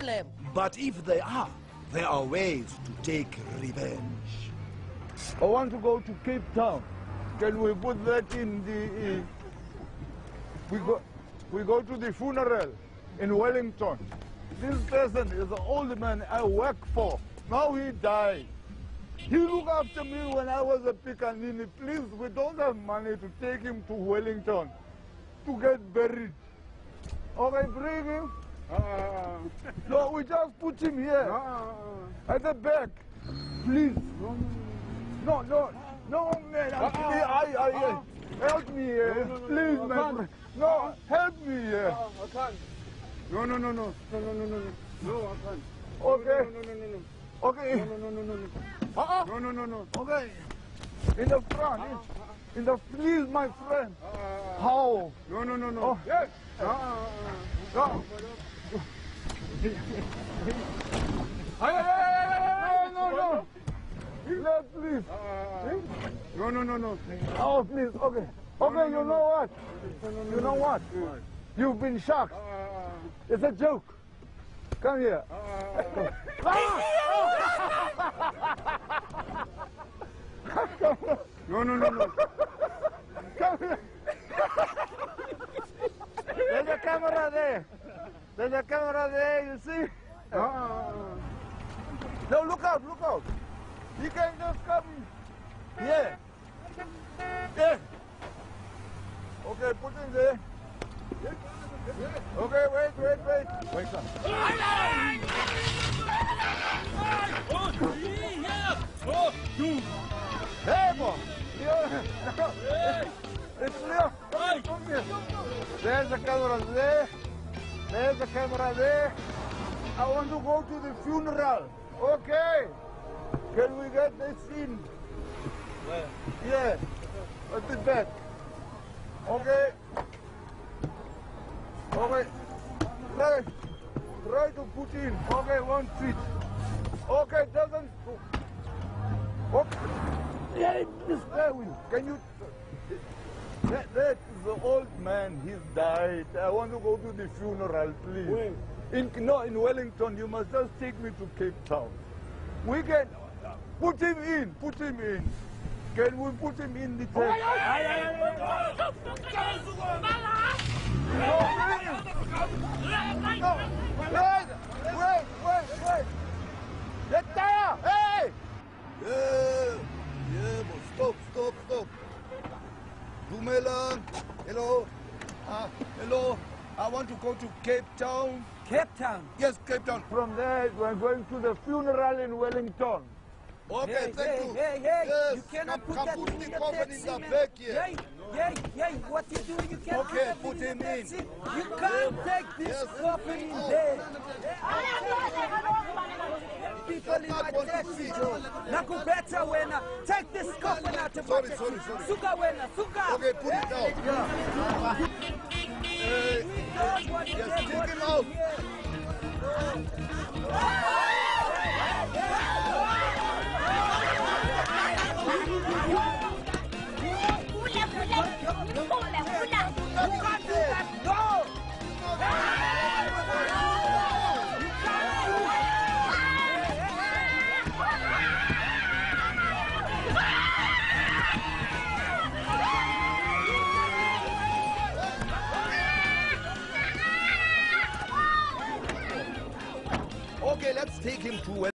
Muslim. But if they are, there are ways to take revenge. I want to go to Cape Town. Can we put that in the... We go to the funeral in Wellington. This person is an old man I work for. Now he died. He looked after me when I was a Picanini. Please, we don't have money to take him to Wellington to get buried. Okay, bring him. No, we just put him here at the back. Please. No, man. Help me here. Please, man. No, help me here. I can't. No, I can't. Okay. No. Okay. No. Okay. In the front. In the please, my friend. How? No. Oh. Yes. No. No. No, please. No. Oh, please. Okay. Okay, you know what? You know what? You've been shocked. It's a joke. Come here. No. Come here. There's a camera there. There's a camera there, you see? No, look out. You can just come here. Yeah. Okay, put him there. Okay, wait. Wait, sir. Hey, boy. It's Leo. Come here. There's the camera there. There's the camera there. I want to go to the funeral. Okay. Can we get this in? Where? Yeah. At the back. Okay. Okay. Try to put in. Okay, 1 feet. Okay, doesn't. Okay. Yeah, this guy will. Can you? That is the old man. He's died. I want to go to the funeral, please. Where? In Wellington. You must just take me to Cape Town. We can put him in. Can we put him in the tent? No, wait. Get there! Hey! Yeah, but stop. Dumelang. Hello. Hello. I want to go to Cape Town. Cape Town. Yes, Cape Town. From there, we're going to the funeral in Wellington. Okay, thank you. Hey, Yes, you cannot put come that put in the the coffin taxi, in the man. back here. Hey, what you doing? You can't Okay, have put it him the in. taxi. You can't take this Yes. coffin in there. People in my taxi, Joe. Nakubeta wena. Take this coffin out of my taxi. Sorry. Suka wena, suka. Okay, put it down. Yes, take him out. Okay, let's take him to